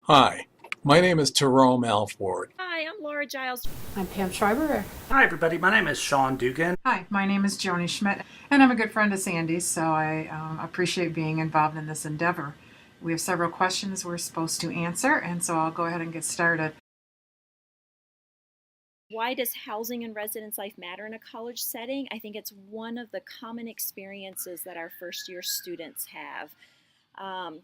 Hi, my name is Jerome Alford. Hi, I'm Laura Giles. I'm Pam Schreiber. Hi, everybody. My name is Sean Dugan. Hi, my name is Joni Schmidt, and I'm a good friend of Sandy's, so I appreciate being involved in this endeavor. We have several questions we're supposed to answer, and so I'll go ahead and get started. Why does housing and residence life matter in a college setting? I think it's one of the common experiences that our first year students have.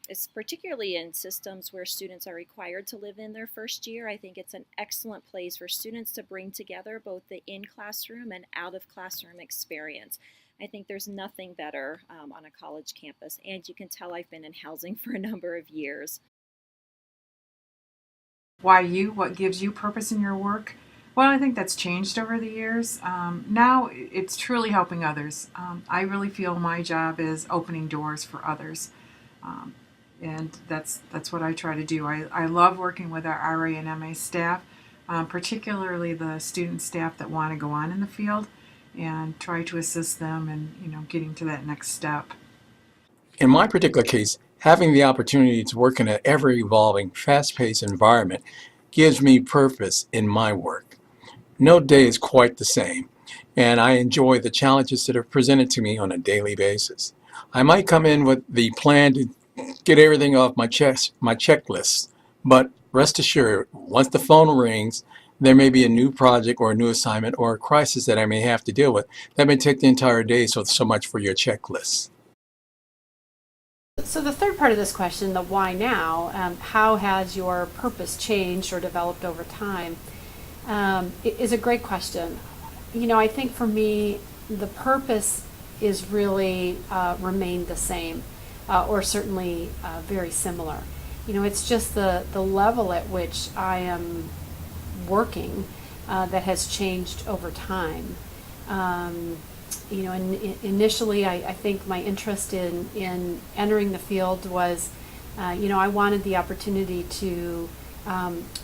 It's particularly in systems where students are required to live in their first year. I think it's an excellent place for students to bring together both the in-classroom and out-of-classroom experience. I think there's nothing better on a college campus, and you can tell I've been in housing for a number of years. Why you? What gives you purpose in your work? Well, I think that's changed over the years. Now it's truly helping others. I really feel my job is opening doors for others. Um, and that's what I try to do. I love working with our RA and MA staff, particularly the student staff that want to go on in the field, and try to assist them in getting to that next step. In my particular case, having the opportunity to work in an ever-evolving, fast-paced environment gives me purpose in my work. No day is quite the same, and I enjoy the challenges that are presented to me on a daily basis. I might come in with the plan to get everything off my checklist, but rest assured, once the phone rings, there may be a new project or a new assignment or a crisis that I may have to deal with. That may take the entire day, so much for your checklist. So the third part of this question, the why now, how has your purpose changed or developed over time, is a great question. I think for me, the purpose is really remained the same, or certainly very similar. It's just the level at which I am working that has changed over time. Initially, I think my interest in entering the field was, I wanted the opportunity to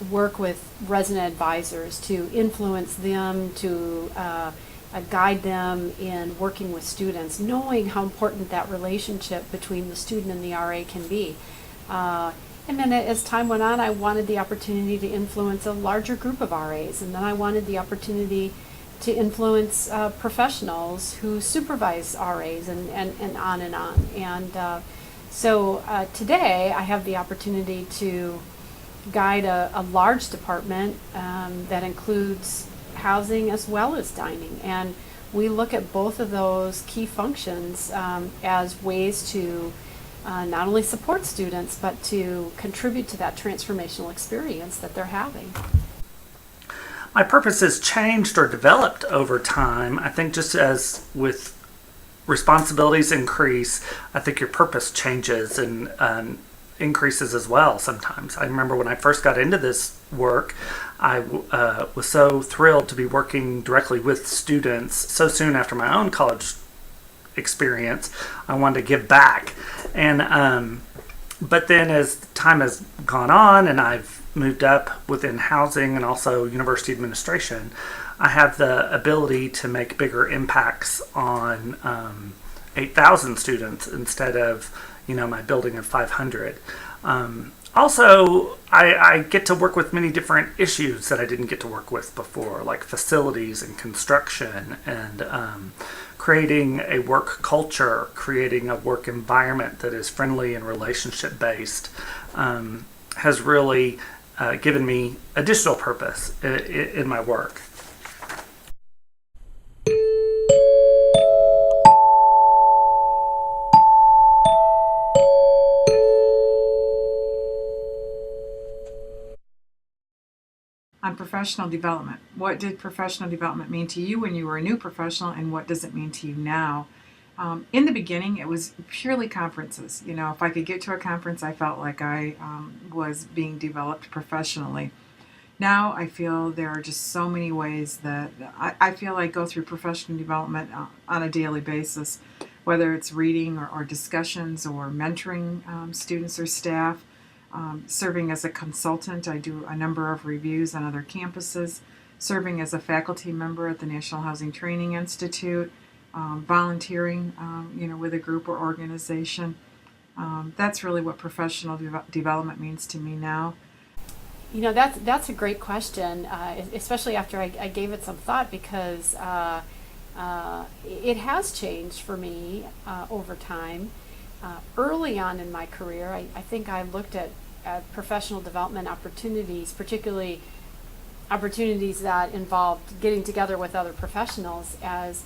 work with resident advisors, to influence them, to guide them in working with students, knowing how important that relationship between the student and the RA can be. And then as time went on, I wanted the opportunity to influence a larger group of RAs, and then I wanted the opportunity to influence professionals who supervise RAs and on and on. And so today I have the opportunity to guide a large department that includes housing as well as dining. And we look at both of those key functions as ways to not only support students, but to contribute to that transformational experience that they're having. My purpose has changed or developed over time. I think just as with responsibilities increase, I think your purpose changes and increases as well sometimes. I remember when I first got into this work, I was so thrilled to be working directly with students so soon after my own college experience. I wanted to give back. And but then as time has gone on and I've moved up within housing and also university administration, I have the ability to make bigger impacts on 8,000 students instead of my building of 500. Also, I get to work with many different issues that I didn't get to work with before, like facilities and construction and creating a work culture, creating a work environment that is friendly and relationship based, has really given me additional purpose in my work. On professional development, what did professional development mean to you when you were a new professional, and what does it mean to you now? In the beginning, it was purely conferences. If I could get to a conference, I felt like I was being developed professionally. Now I feel there are just so many ways that I feel I go through professional development on a daily basis, whether it's reading or discussions or mentoring students or staff. Serving as a consultant, I do a number of reviews on other campuses, serving as a faculty member at the National Housing Training Institute, volunteering, with a group or organization. That's really what professional development means to me now. That's a great question, especially after I gave it some thought, because it has changed for me over time. Early on in my career, I think I looked at professional development opportunities, particularly opportunities that involved getting together with other professionals, as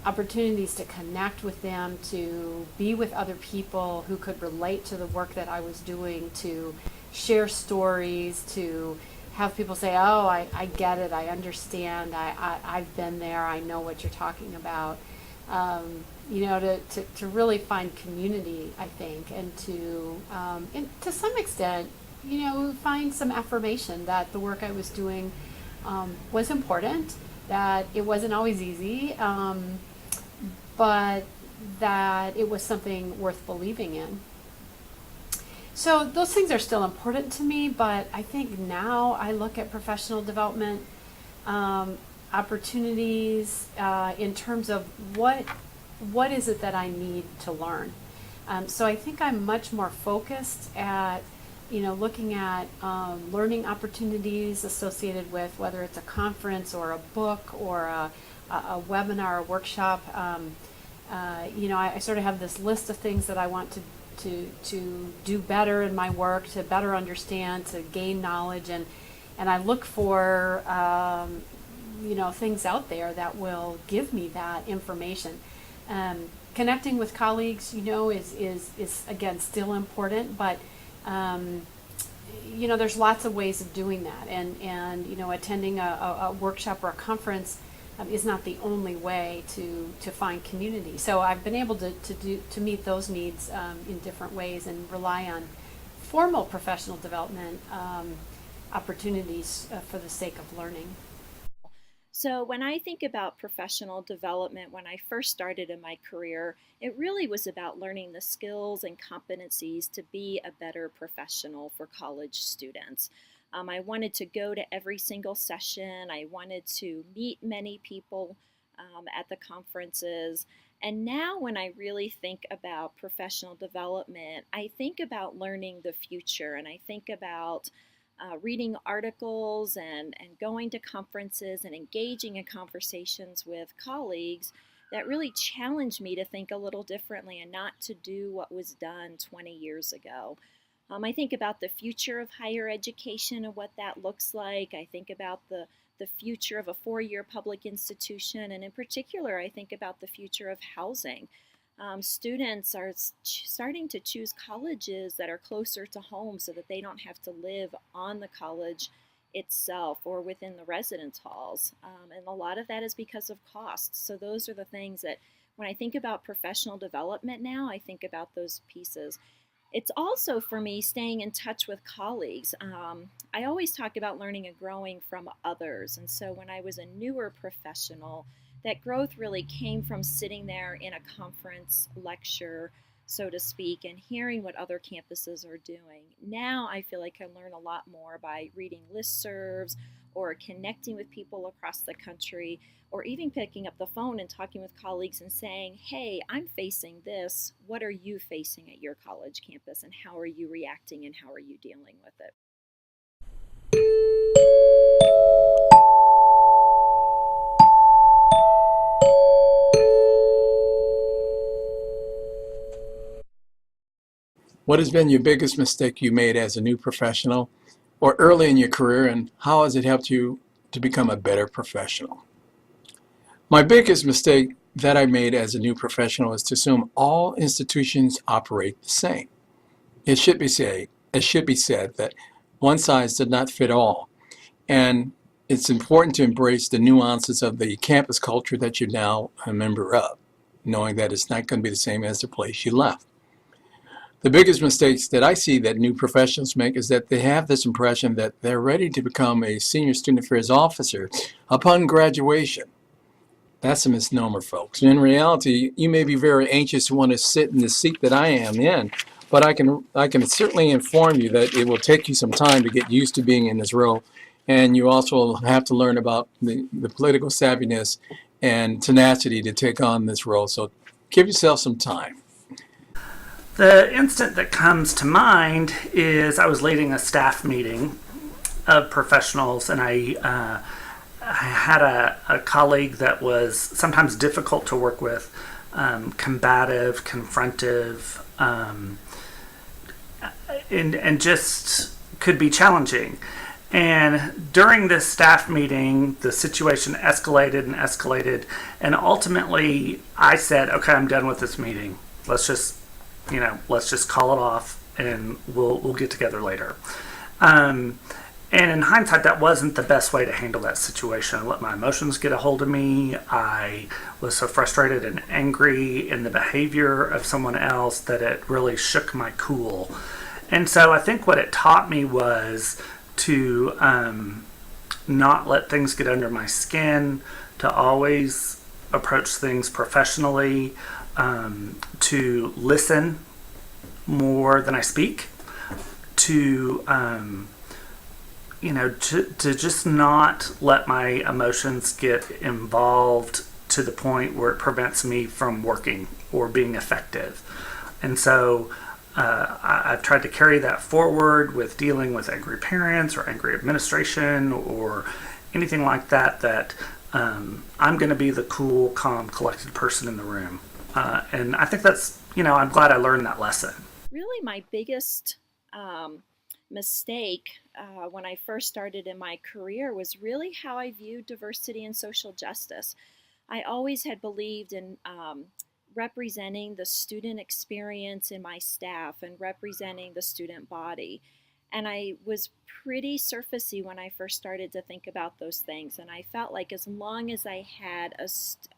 opportunities to connect with them, to be with other people who could relate to the work that I was doing, to share stories, to have people say, oh, I get it, I understand, I've been there, I know what you're talking about. To really find community, I think, and to some extent, find some affirmation that the work I was doing was important, that it wasn't always easy, but that it was something worth believing in. So those things are still important to me, but I think now I look at professional development opportunities in terms of what is it that I need to learn. So I think I'm much more focused at looking at learning opportunities associated with whether it's a conference or a book or a webinar, a workshop. I sort of have this list of things that I want to do better in my work, to better understand, to gain knowledge, and I look for things out there that will give me that information. Connecting with colleagues, is again still important, but there's lots of ways of doing that, and attending a workshop or a conference is not the only way to find community. So I've been able to meet those needs in different ways, and rely on formal professional development opportunities for the sake of learning. So when I think about professional development, when I first started in my career, it really was about learning the skills and competencies to be a better professional for college students. I wanted to go to every single session. I wanted to meet many people at the conferences. And now when I really think about professional development, I think about learning the future, and I think about reading articles and going to conferences and engaging in conversations with colleagues that really challenge me to think a little differently and not to do what was done 20 years ago. I think about the future of higher education and what that looks like. I think about the future of a four-year public institution, and in particular, I think about the future of housing. Students are starting to choose colleges that are closer to home so that they don't have to live on the college itself or within the residence halls. And a lot of that is because of costs. So those are the things that when I think about professional development now, I think about those pieces. It's also, for me, staying in touch with colleagues. I always talk about learning and growing from others. And so when I was a newer professional, that growth really came from sitting there in a conference lecture, so to speak, and hearing what other campuses are doing. Now I feel like I learn a lot more by reading listservs or connecting with people across the country, or even picking up the phone and talking with colleagues and saying, hey, I'm facing this. What are you facing at your college campus, and how are you reacting, and how are you dealing with it? What has been your biggest mistake you made as a new professional or early in your career, and how has it helped you to become a better professional? My biggest mistake that I made as a new professional is to assume all institutions operate the same. It should be said that one size did not fit all, and it's important to embrace the nuances of the campus culture that you're now a member of, knowing that it's not going to be the same as the place you left. The biggest mistakes that I see that new professionals make is that they have this impression that they're ready to become a senior student affairs officer upon graduation. That's a misnomer, folks. In reality, you may be very anxious to want to sit in the seat that I am in, but I can certainly inform you that it will take you some time to get used to being in this role, and you also have to learn about the political savviness and tenacity to take on this role. So give yourself some time. The instant that comes to mind is I was leading a staff meeting of professionals, and I had a colleague that was sometimes difficult to work with, combative, confrontive, and just could be challenging. And during this staff meeting, the situation escalated and escalated, and ultimately I said, "Okay, I'm done with this meeting. Let's just, let's just call it off, and we'll get together later." And in hindsight, that wasn't the best way to handle that situation. I let my emotions get a hold of me. I was so frustrated and angry in the behavior of someone else that it really shook my cool. And so I think what it taught me was to not let things get under my skin, to always approach things professionally, to listen more than I speak, to to just not let my emotions get involved to the point where it prevents me from working or being effective. And so I've tried to carry that forward with dealing with angry parents or angry administration or anything like that, that I'm going to be the cool, calm, collected person in the room. And I think that's, I'm glad I learned that lesson. Really, my biggest mistake when I first started in my career was really how I viewed diversity and social justice. I always had believed in representing the student experience in my staff and representing the student body. And I was pretty surfacey when I first started to think about those things. And I felt like as long as I had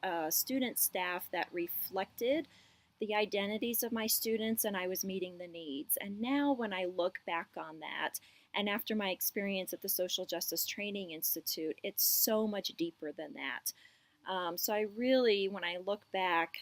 a student staff that reflected the identities of my students and I was meeting the needs. And now when I look back on that, and after my experience at the Social Justice Training Institute, it's so much deeper than that. So I really, when I look back,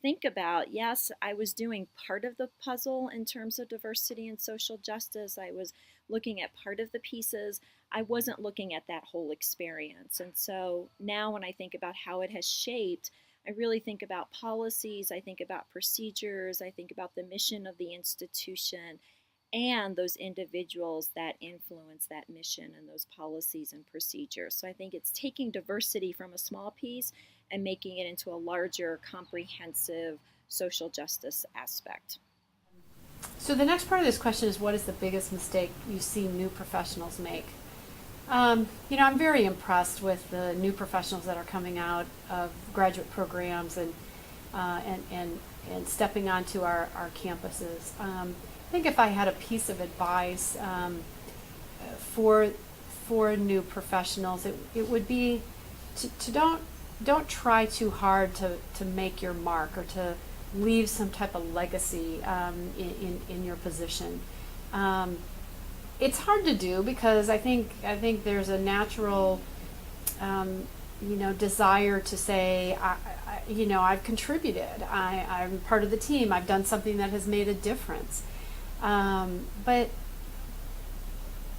think about, yes, I was doing part of the puzzle in terms of diversity and social justice. I was looking at part of the pieces. I wasn't looking at that whole experience. And so now when I think about how it has shaped, I really think about policies, I think about procedures, I think about the mission of the institution and those individuals that influence that mission and those policies and procedures. So I think it's taking diversity from a small piece and making it into a larger, comprehensive social justice aspect. So the next part of this question is, what is the biggest mistake you see new professionals make? I'm very impressed with the new professionals that are coming out of graduate programs and stepping onto our campuses. I think if I had a piece of advice for new professionals, it would be to don't try too hard to make your mark or to leave some type of legacy in your position. It's hard to do because I think there's a natural, desire to say, I've contributed. I'm part of the team. I've done something that has made a difference. But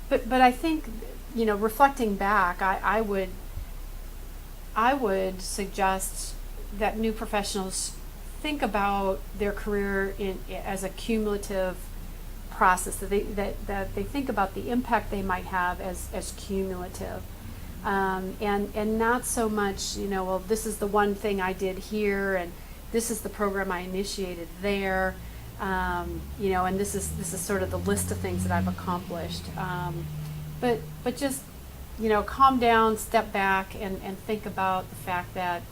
I think, reflecting back, I would suggest that new professionals think about their career as a cumulative process, that they think about the impact they might have as cumulative, and not so much, this is the one thing I did here, and this is the program I initiated there, and this is sort of the list of things that I've accomplished. But just, calm down, step back, and think about the fact that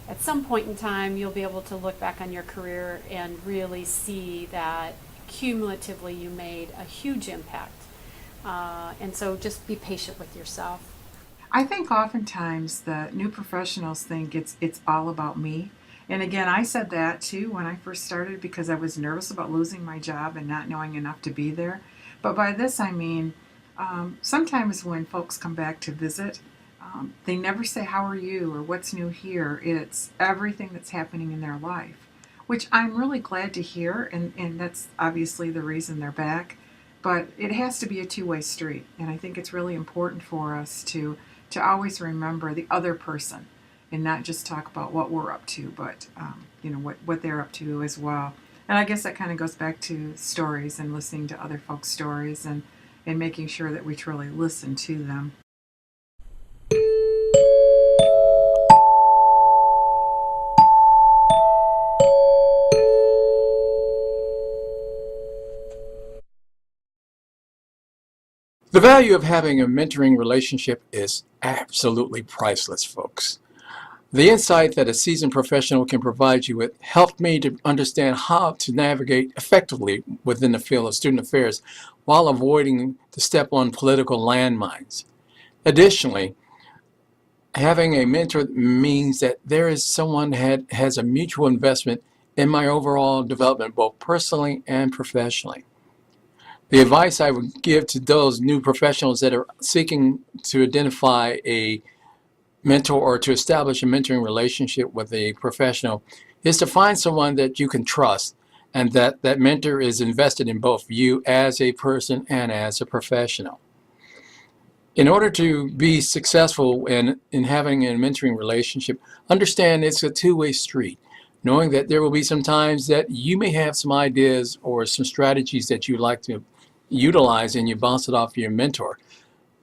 at some point in time you'll be able to look back on your career and really see that cumulatively you made a huge impact. And so just be patient with yourself. I think oftentimes the new professionals think it's all about me. And again, I said that too when I first started because I was nervous about losing my job and not knowing enough to be there. But by this I mean sometimes when folks come back to visit, they never say, "How are you?" or "What's new here?" It's everything that's happening in their life, which I'm really glad to hear, and that's obviously the reason they're back. But it has to be a two-way street, and I think it's really important for us to always remember the other person and not just talk about what we're up to, but what they're up to as well. And I guess that kind of goes back to stories and listening to other folks' stories and and making sure that we truly listen to them. The value of having a mentoring relationship is absolutely priceless, folks. The insight that a seasoned professional can provide you with helped me to understand how to navigate effectively within the field of student affairs while avoiding to step on political landmines. Additionally, having a mentor means that there is someone that has a mutual investment in my overall development, both personally and professionally. The advice I would give to those new professionals that are seeking to identify a mentor or to establish a mentoring relationship with a professional is to find someone that you can trust and that mentor is invested in both you as a person and as a professional. In order to be successful in having a mentoring relationship, understand it's a two-way street, knowing that there will be some times that you may have some ideas or some strategies that you like to utilize and you bounce it off your mentor.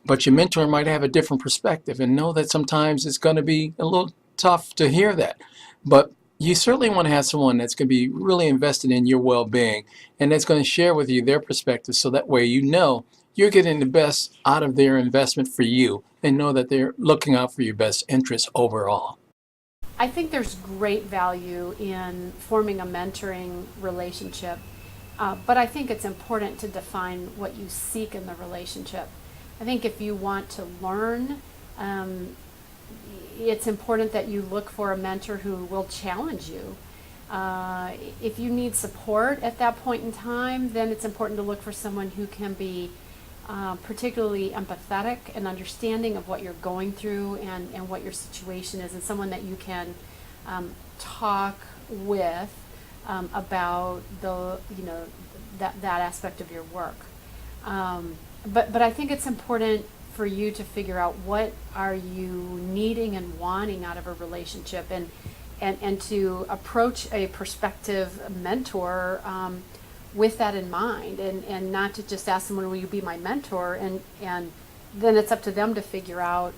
But your mentor might have a different perspective, and know that sometimes it's going to be a little tough to hear that. But you certainly want to have someone that's going to be really invested in your well-being and that's going to share with you their perspective, so that way you know you're getting the best out of their investment for you and know that they're looking out for your best interests overall. I think there's great value in forming a mentoring relationship, but I think it's important to define what you seek in the relationship. I think if you want to learn, it's important that you look for a mentor who will challenge you. If you need support at that point in time, then it's important to look for someone who can be particularly empathetic and understanding of what you're going through and what your situation is, and someone that you can talk with about that aspect of your work. But I think it's important for you to figure out what are you needing and wanting out of a relationship, and to approach a prospective mentor with that in mind, and not to just ask someone, will you be my mentor, and then it's up to them to figure out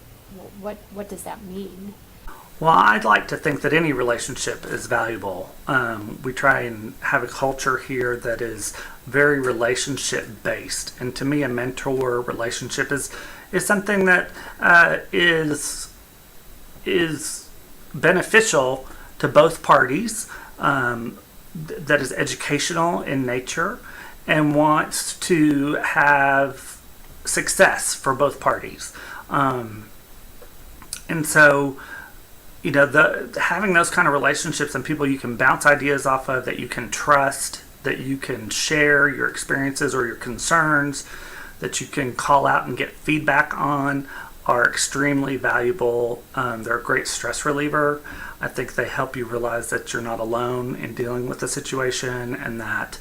what does that mean. Well, I'd like to think that any relationship is valuable. We try and have a culture here that is very relationship based, and to me, a mentor relationship is something that is beneficial to both parties. That is educational in nature and wants to have success for both parties, and so. Having those kind of relationships and people you can bounce ideas off of, that you can trust, that you can share your experiences or your concerns, that you can call out and get feedback on, are extremely valuable. They're a great stress reliever. I think they help you realize that you're not alone in dealing with the situation, and that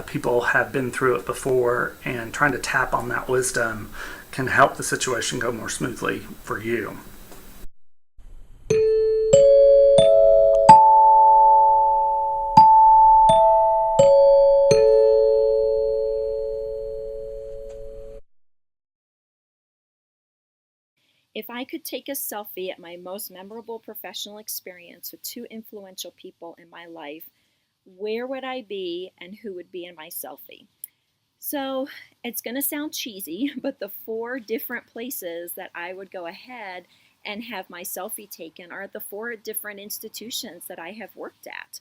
people have been through it before, and trying to tap on that wisdom can help the situation go more smoothly for you. If I could take a selfie at my most memorable professional experience with two influential people in my life, where would I be and who would be in my selfie? So it's going to sound cheesy, but the 4 different places that I would go ahead and have my selfie taken are the 4 different institutions that I have worked at.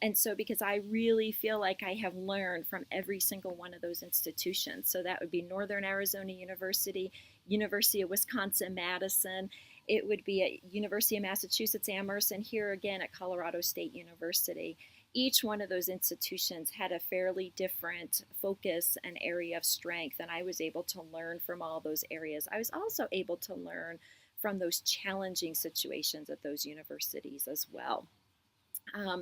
And so because I really feel like I have learned from every single one of those institutions. So that would be Northern Arizona University, University of Wisconsin-Madison. It would be at University of Massachusetts Amherst, and here again at Colorado State University. Each one of those institutions had a fairly different focus and area of strength, and I was able to learn from all those areas. I was also able to learn from those challenging situations at those universities as well.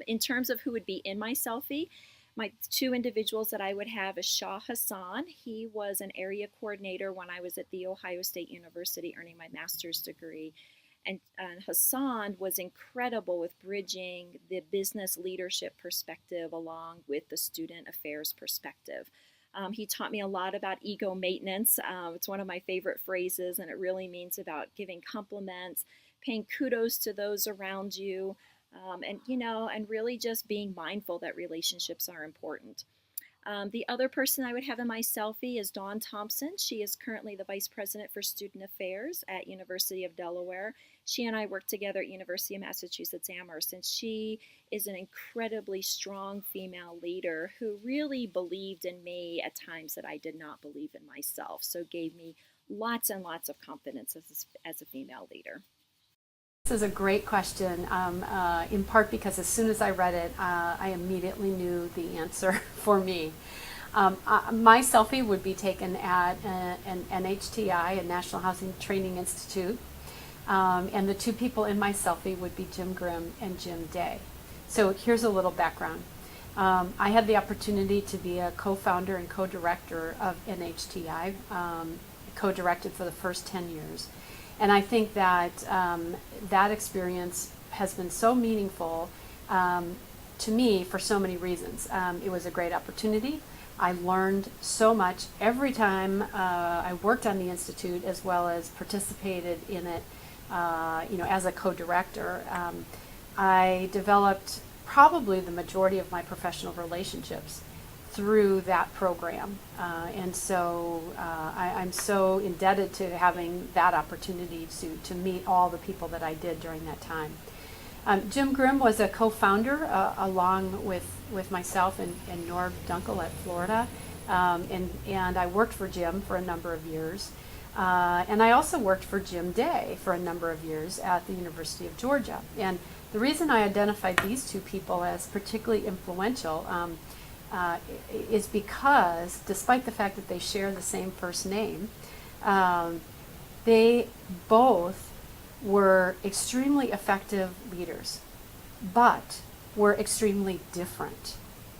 In terms of who would be in my selfie, my 2 individuals that I would have is Shah Hassan. He was an area coordinator when I was at The Ohio State University earning my master's degree. And Hassan was incredible with bridging the business leadership perspective along with the student affairs perspective. He taught me a lot about ego maintenance. It's one of my favorite phrases, and it really means about giving compliments, paying kudos to those around you, and really just being mindful that relationships are important. The other person I would have in my selfie is Dawn Thompson. She is currently the Vice President for Student Affairs at University of Delaware. She and I work together at University of Massachusetts Amherst, and she is an incredibly strong female leader who really believed in me at times that I did not believe in myself, so gave me lots and lots of confidence as a female leader. This is a great question, in part because as soon as I read it, I immediately knew the answer for me. My selfie would be taken at an NHTI, a National Housing Training Institute, and the two people in my selfie would be Jim Grimm and Jim Day. So here's a little background. I had the opportunity to be a co-founder and co-director of NHTI, co-directed for the first 10 years. And I think that that experience has been so meaningful to me for so many reasons. It was a great opportunity. I learned so much every time I worked on the Institute, as well as participated in it, as a co-director. I developed probably the majority of my professional relationships through that program. And so I'm so indebted to having that opportunity to meet all the people that I did during that time. Jim Grimm was a co-founder along with myself and Norb Dunkel at Florida. And I worked for Jim for a number of years. And I also worked for Jim Day for a number of years at the University of Georgia. And the reason I identified these two people as particularly influential is because, despite the fact that they share the same first name, they both were extremely effective leaders, but were extremely different.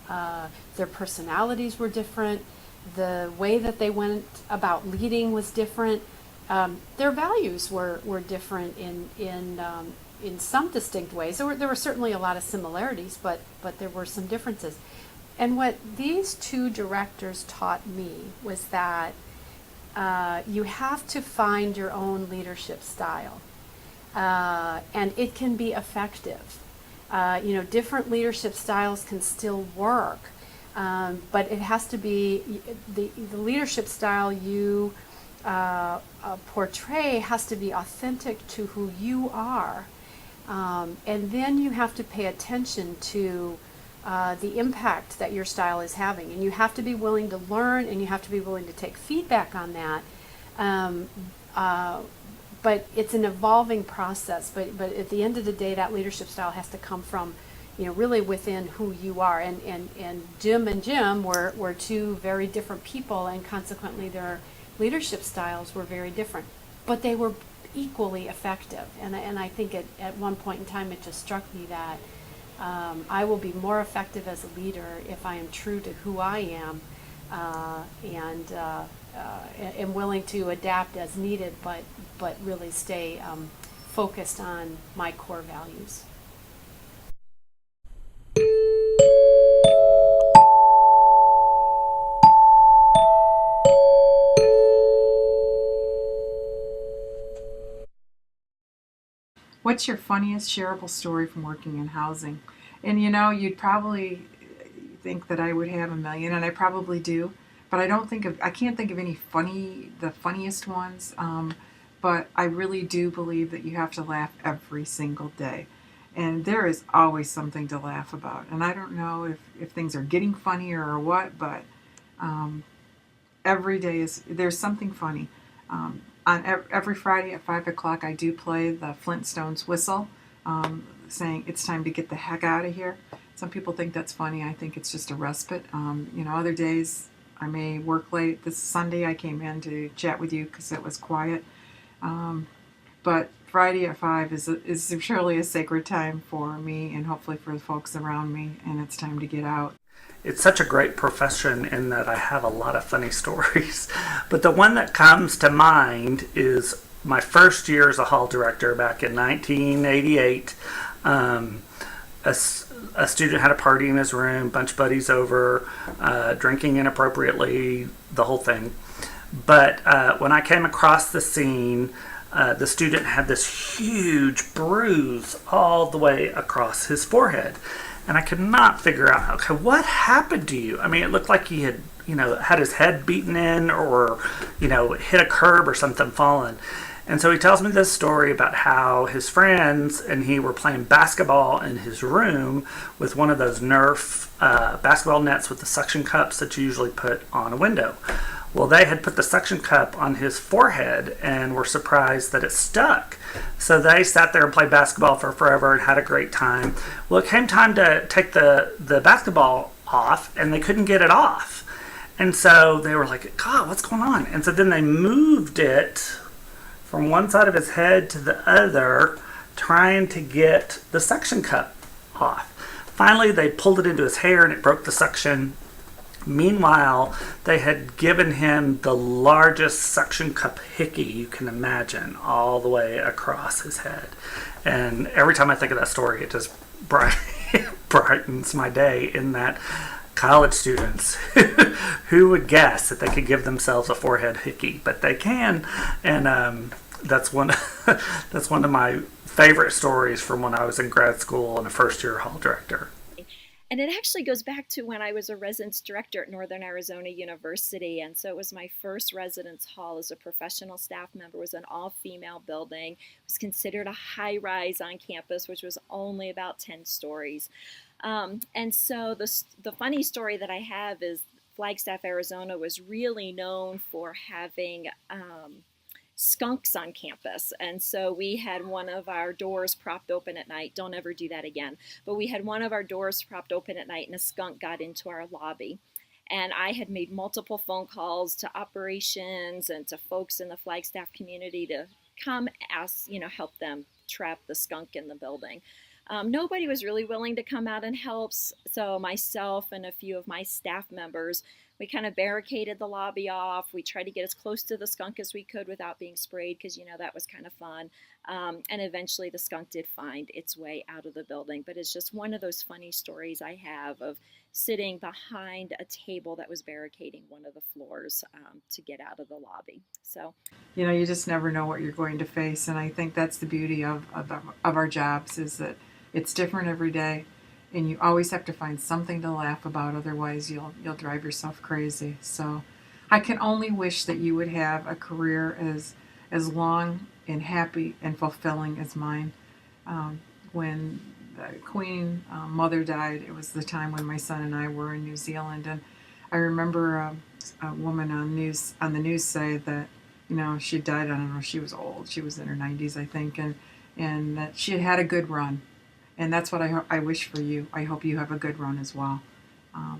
Their personalities were different. The way that they went about leading was different. Their values were different in some distinct ways. There were certainly a lot of similarities, but there were some differences. And what these two directors taught me was that you have to find your own leadership style, and it can be effective. Different leadership styles can still work, but it has to be the leadership style you portray has to be authentic to who you are, and then you have to pay attention to the impact that your style is having, and you have to be willing to learn, and you have to be willing to take feedback on that. But it's an evolving process. But at the end of the day, that leadership style has to come from, really within who you are. And Jim and Jim were two very different people, and consequently their leadership styles were very different. But they were equally effective. And I think at one point in time, it just struck me that I will be more effective as a leader if I am true to who I am, and am willing to adapt as needed, but really stay focused on my core values. What's your funniest shareable story from working in housing? And you'd probably think that I would have a million, and I probably do, but I can't think of any the funniest ones. But I really do believe that you have to laugh every single day. And there is always something to laugh about. And I don't know if things are getting funnier or what, but every day there's something funny. On every Friday at 5 o'clock, I do play the Flintstones whistle, saying it's time to get the heck out of here. Some people think that's funny. I think it's just a respite. Other days I may work late. This Sunday I came in to chat with you because it was quiet. But Friday at 5 is surely a sacred time for me and hopefully for the folks around me, and it's time to get out. It's such a great profession in that I have a lot of funny stories. But the one that comes to mind is my first year as a hall director back in 1988. a student had a party in his room, bunch of buddies over, drinking inappropriately, the whole thing. But when I came across the scene, the student had this huge bruise all the way across his forehead. And I could not figure out, okay, what happened to you? I mean, it looked like he had, had his head beaten in or, hit a curb or something fallen. And so he tells me this story about how his friends and he were playing basketball in his room with one of those Nerf basketball nets with the suction cups that you usually put on a window. Well, they had put the suction cup on his forehead and were surprised that it stuck. So they sat there and played basketball for forever and had a great time. Well, it came time to take the basketball off, and they couldn't get it off. And so they were like, God, what's going on? And so then they moved it from one side of his head to the other, trying to get the suction cup off. Finally, they pulled it into his hair, and it broke the suction. Meanwhile, they had given him the largest suction cup hickey you can imagine all the way across his head. And every time I think of that story, it just brightens my day in that college students who would guess that they could give themselves a forehead hickey, but they can. And that's one of my favorite stories from when I was in grad school and a first-year hall director. And it actually goes back to when I was a residence director at Northern Arizona University. And so it was my first residence hall as a professional staff member. It was an all-female building. It was considered a high-rise on campus, which was only about 10 stories. And so the funny story that I have is Flagstaff, Arizona was really known for having skunks on campus. And so we had one of our doors propped open at night. Don't ever do that again. But we had one of our doors propped open at night and a skunk got into our lobby. And I had made multiple phone calls to operations and to folks in the Flagstaff community to come help them trap the skunk in the building. Nobody was really willing to come out and help. So myself and a few of my staff members, we kind of barricaded the lobby off. We tried to get as close to the skunk as we could without being sprayed because, that was kind of fun. And eventually the skunk did find its way out of the building. But it's just one of those funny stories I have of sitting behind a table that was barricading one of the floors to get out of the lobby. So, you just never know what you're going to face. And I think that's the beauty of our jobs is that it's different every day. And you always have to find something to laugh about, otherwise you'll drive yourself crazy. So I can only wish that you would have a career as long and happy and fulfilling as mine. When the Queen Mother died, it was the time when my son and I were in New Zealand, and I remember a woman on the news say that she died. I don't know, she was old. She was in her 90s, I think, and that she had had a good run. And that's what I wish for you. I hope you have a good run as well.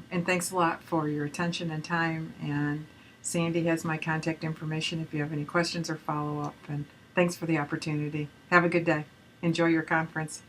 And thanks a lot for your attention and time. And Sandi has my contact information if you have any questions or follow-up. And thanks for the opportunity. Have a good day. Enjoy your conference.